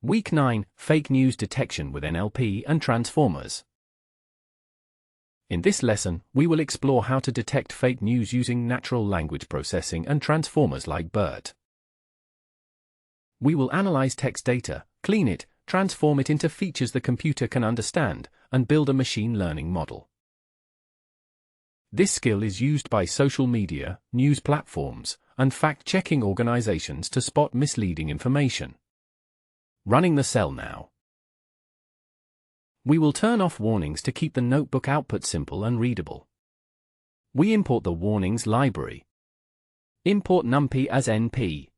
Week 9, Fake News Detection with NLP and Transformers. In this lesson, we will explore how to detect fake news using natural language processing and transformers like BERT. We will analyze text data, clean it, transform it into features the computer can understand, and build a machine learning model. This skill is used by social media, news platforms, and fact-checking organizations to spot misleading information. Running the cell now. We will turn off warnings to keep the notebook output simple and readable. We import the warnings library. Import NumPy as NP.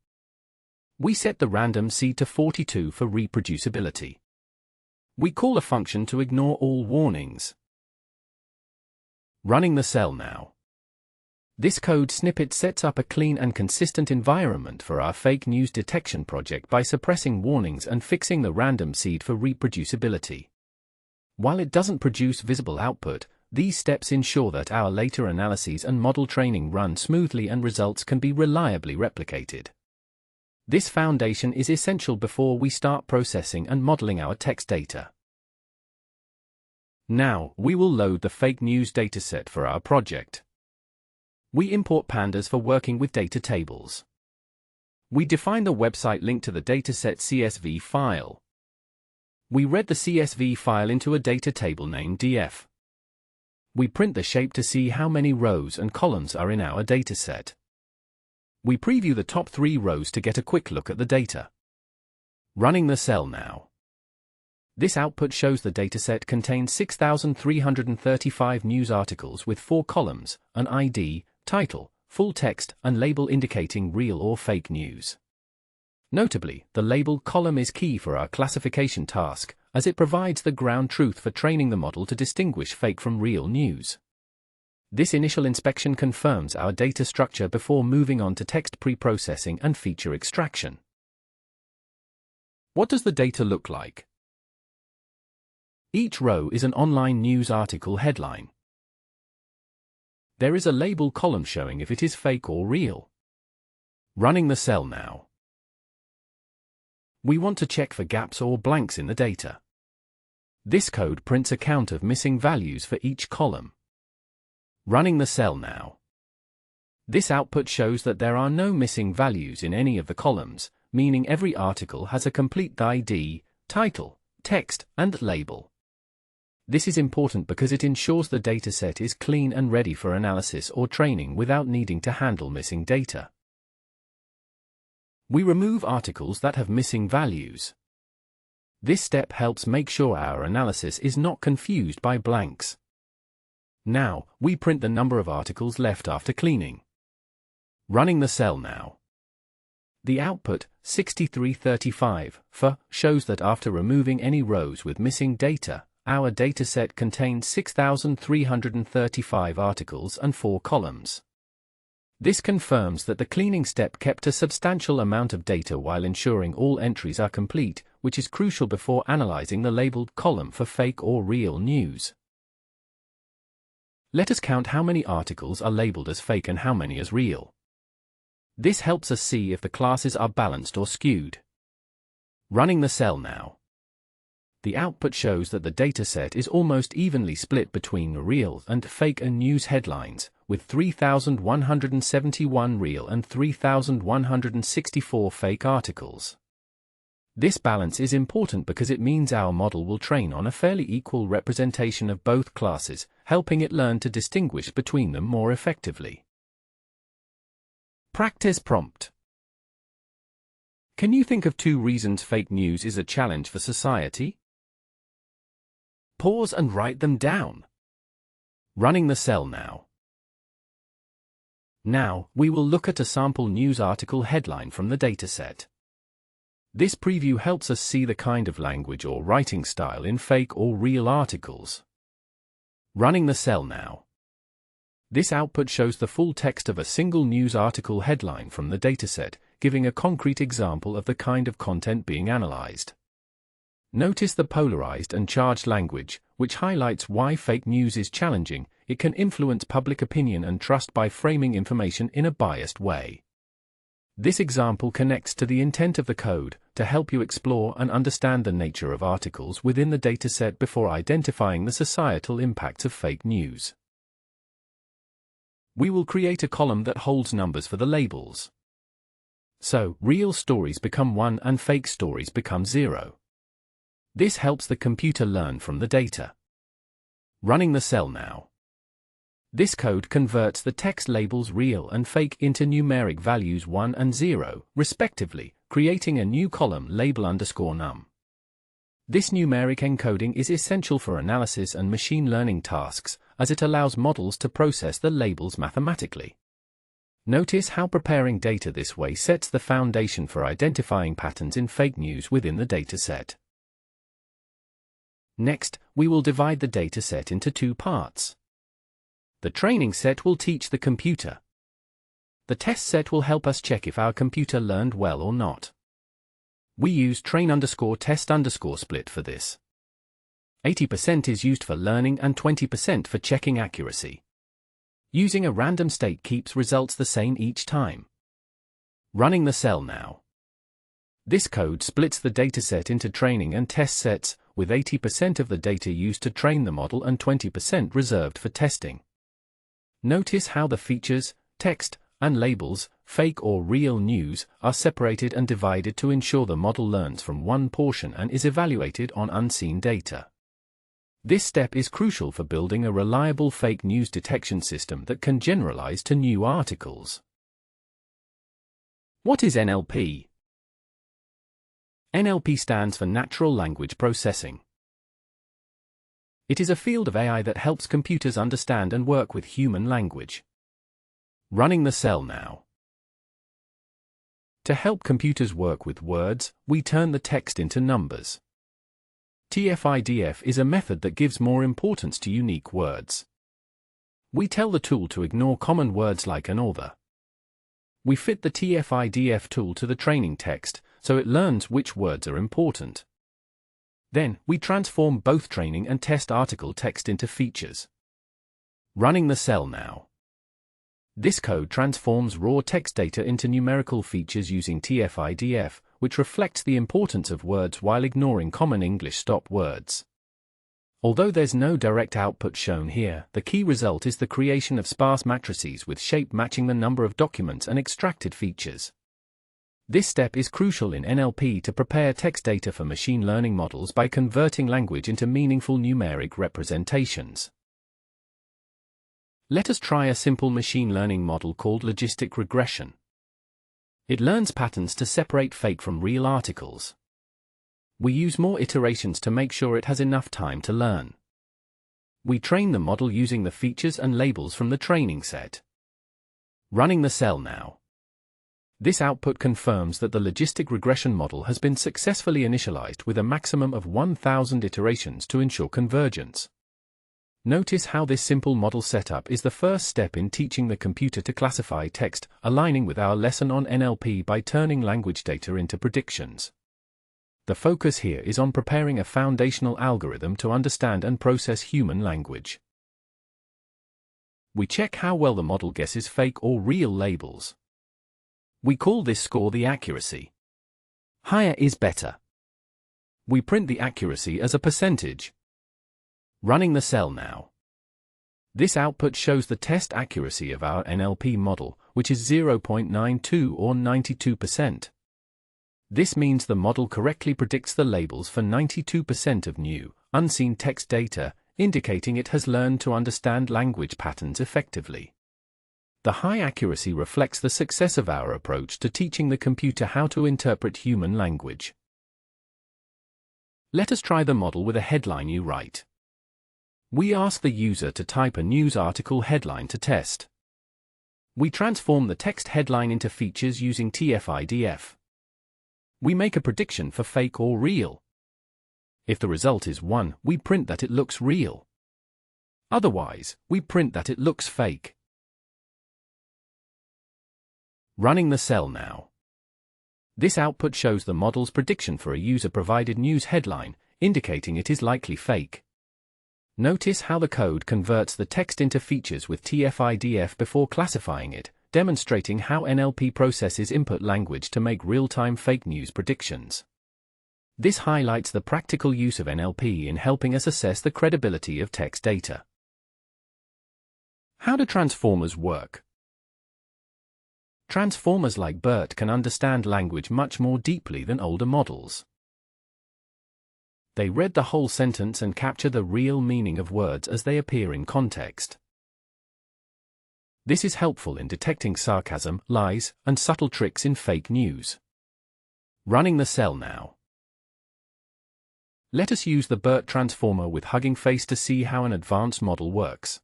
We set the random seed to 42 for reproducibility. We call a function to ignore all warnings. Running the cell now. This code snippet sets up a clean and consistent environment for our fake news detection project by suppressing warnings and fixing the random seed for reproducibility. While it doesn't produce visible output, these steps ensure that our later analyses and model training run smoothly and results can be reliably replicated. This foundation is essential before we start processing and modeling our text data. Now, we will load the fake news dataset for our project. We import pandas for working with data tables. We define the website link to the dataset CSV file. We read the CSV file into a data table named df. We print the shape to see how many rows and columns are in our dataset. We preview the top 3 rows to get a quick look at the data. Running the cell now. This output shows the dataset contains 6,335 news articles with 4 columns, an ID, title, full text, and label indicating real or fake news. Notably, the label column is key for our classification task, as it provides the ground truth for training the model to distinguish fake from real news. This initial inspection confirms our data structure before moving on to text pre-processing and feature extraction. What does the data look like? Each row is an online news article headline. There is a label column showing if it is fake or real. Running the cell now. We want to check for gaps or blanks in the data. This code prints a count of missing values for each column. Running the cell now. This output shows that there are no missing values in any of the columns, meaning every article has a complete ID, title, text, and label. This is important because it ensures the dataset is clean and ready for analysis or training without needing to handle missing data. We remove articles that have missing values. This step helps make sure our analysis is not confused by blanks. Now, we print the number of articles left after cleaning. Running the cell now. The output, 6335, shows that after removing any rows with missing data, our dataset contains 6,335 articles and 4 columns. This confirms that the cleaning step kept a substantial amount of data while ensuring all entries are complete, which is crucial before analyzing the labeled column for fake or real news. Let us count how many articles are labeled as fake and how many as real. This helps us see if the classes are balanced or skewed. Running the cell now. The output shows that the dataset is almost evenly split between real and fake and news headlines, with 3,171 real and 3,164 fake articles. This balance is important because it means our model will train on a fairly equal representation of both classes, helping it learn to distinguish between them more effectively. Practice prompt. Can you think of 2 reasons fake news is a challenge for society? Pause and write them down. Running the cell now. Now, we will look at a sample news article headline from the dataset. This preview helps us see the kind of language or writing style in fake or real articles. Running the cell now. This output shows the full text of a single news article headline from the dataset, giving a concrete example of the kind of content being analyzed. Notice the polarized and charged language, which highlights why fake news is challenging. It can influence public opinion and trust by framing information in a biased way. This example connects to the intent of the code to help you explore and understand the nature of articles within the dataset before identifying the societal impacts of fake news. We will create a column that holds numbers for the labels. So, real stories become 1 and fake stories become 0. This helps the computer learn from the data. Running the cell now. This code converts the text labels real and fake into numeric values 1 and 0, respectively, creating a new column label_num. This numeric encoding is essential for analysis and machine learning tasks, as it allows models to process the labels mathematically. Notice how preparing data this way sets the foundation for identifying patterns in fake news within the dataset. Next, we will divide the dataset into 2 parts. The training set will teach the computer. The test set will help us check if our computer learned well or not. We use train_test_split for this. 80% is used for learning and 20% for checking accuracy. Using a random state keeps results the same each time. Running the cell now. This code splits the dataset into training and test sets, with 80% of the data used to train the model and 20% reserved for testing. Notice how the features, text, and labels, fake or real news, are separated and divided to ensure the model learns from one portion and is evaluated on unseen data. This step is crucial for building a reliable fake news detection system that can generalize to new articles. What is NLP? NLP stands for Natural Language Processing. It is a field of AI that helps computers understand and work with human language. Running the cell now. To help computers work with words, we turn the text into numbers. TFIDF is a method that gives more importance to unique words. We tell the tool to ignore common words like an author. We fit the TFIDF tool to the training text, so it learns which words are important. Then, we transform both training and test article text into features. Running the cell now. This code transforms raw text data into numerical features using TFIDF, which reflects the importance of words while ignoring common English stop words. Although there's no direct output shown here, the key result is the creation of sparse matrices with shape matching the number of documents and extracted features. This step is crucial in NLP to prepare text data for machine learning models by converting language into meaningful numeric representations. Let us try a simple machine learning model called logistic regression. It learns patterns to separate fake from real articles. We use more iterations to make sure it has enough time to learn. We train the model using the features and labels from the training set. Running the cell now. This output confirms that the logistic regression model has been successfully initialized with a maximum of 1,000 iterations to ensure convergence. Notice how this simple model setup is the first step in teaching the computer to classify text, aligning with our lesson on NLP by turning language data into predictions. The focus here is on preparing a foundational algorithm to understand and process human language. We check how well the model guesses fake or real labels. We call this score the accuracy. Higher is better. We print the accuracy as a percentage. Running the cell now. This output shows the test accuracy of our NLP model, which is 0.92 or 92%. This means the model correctly predicts the labels for 92% of new, unseen text data, indicating it has learned to understand language patterns effectively. The high accuracy reflects the success of our approach to teaching the computer how to interpret human language. Let us try the model with a headline you write. We ask the user to type a news article headline to test. We transform the text headline into features using TFIDF. We make a prediction for fake or real. If the result is 1, we print that it looks real. Otherwise, we print that it looks fake. Running the cell now. This output shows the model's prediction for a user-provided news headline, indicating it is likely fake. Notice how the code converts the text into features with TFIDF before classifying it, demonstrating how NLP processes input language to make real-time fake news predictions. This highlights the practical use of NLP in helping us assess the credibility of text data. How do transformers work? Transformers like BERT can understand language much more deeply than older models. They read the whole sentence and capture the real meaning of words as they appear in context. This is helpful in detecting sarcasm, lies, and subtle tricks in fake news. Running the cell now. Let us use the BERT transformer with Hugging Face to see how an advanced model works.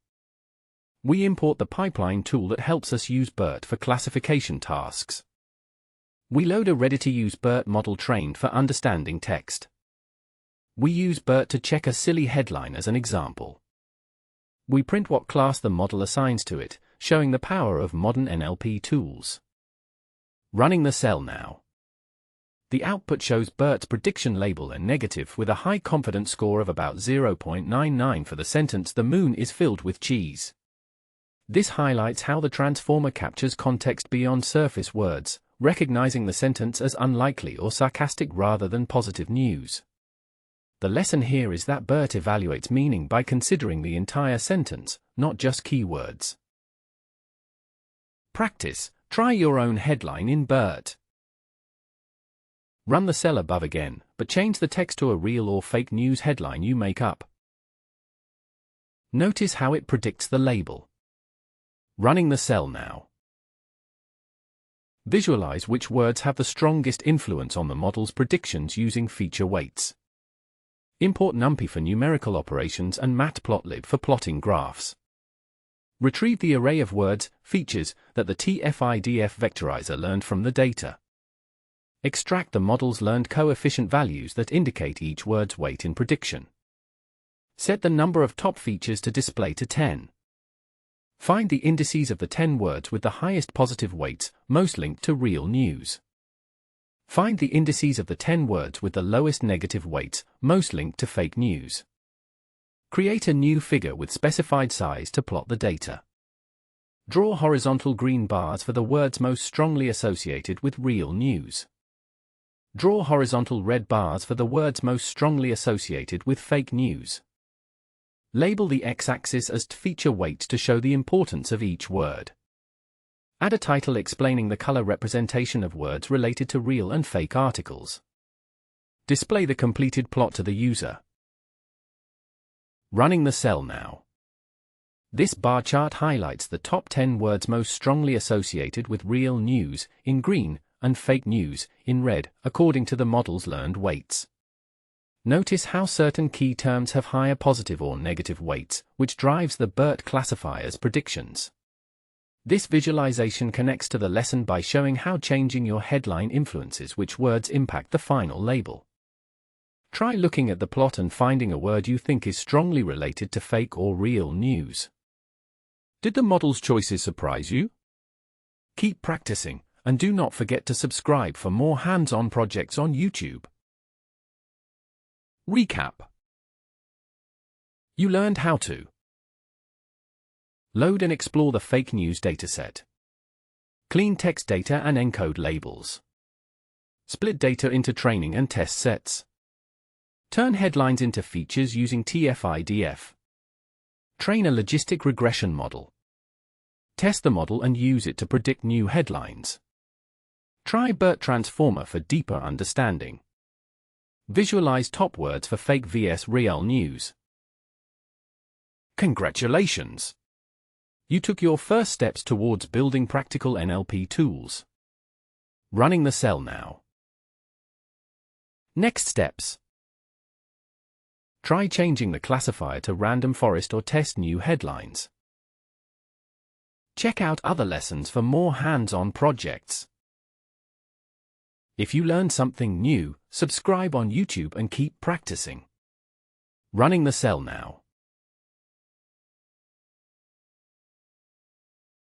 We import the pipeline tool that helps us use BERT for classification tasks. We load a ready-to-use BERT model trained for understanding text. We use BERT to check a silly headline as an example. We print what class the model assigns to it, showing the power of modern NLP tools. Running the cell now. The output shows BERT's prediction label a negative with a high confidence score of about 0.99 for the sentence "The moon is filled with cheese." This highlights how the transformer captures context beyond surface words, recognizing the sentence as unlikely or sarcastic rather than positive news. The lesson here is that BERT evaluates meaning by considering the entire sentence, not just keywords. Practice. Try your own headline in BERT. Run the cell above again, but change the text to a real or fake news headline you make up. Notice how it predicts the label. Running the cell now. Visualize which words have the strongest influence on the model's predictions using feature weights. Import NumPy for numerical operations and Matplotlib for plotting graphs. Retrieve the array of words, features, that the TFIDF vectorizer learned from the data. Extract the model's learned coefficient values that indicate each word's weight in prediction. Set the number of top features to display to 10. Find the indices of the 10 words with the highest positive weights, most linked to real news. Find the indices of the 10 words with the lowest negative weights, most linked to fake news. Create a new figure with specified size to plot the data. Draw horizontal green bars for the words most strongly associated with real news. Draw horizontal red bars for the words most strongly associated with fake news. Label the x-axis as feature weights to show the importance of each word. Add a title explaining the color representation of words related to real and fake articles. Display the completed plot to the user. Running the cell now. This bar chart highlights the top 10 words most strongly associated with real news, in green, and fake news, in red, according to the model's learned weights. Notice how certain key terms have higher positive or negative weights, which drives the BERT classifier's predictions. This visualization connects to the lesson by showing how changing your headline influences which words impact the final label. Try looking at the plot and finding a word you think is strongly related to fake or real news. Did the model's choices surprise you? Keep practicing, and do not forget to subscribe for more hands-on projects on YouTube. Recap. You learned how to load and explore the fake news dataset, clean text data and encode labels, split data into training and test sets, turn headlines into features using TFIDF, train a logistic regression model, test the model and use it to predict new headlines. Try BERT transformer for deeper understanding. Visualize top words for fake vs real news. Congratulations! You took your first steps towards building practical NLP tools. Running the cell now. Next steps. Try changing the classifier to random forest or test new headlines. Check out other lessons for more hands-on projects. If you learned something new, subscribe on YouTube and keep practicing. Running the cell now.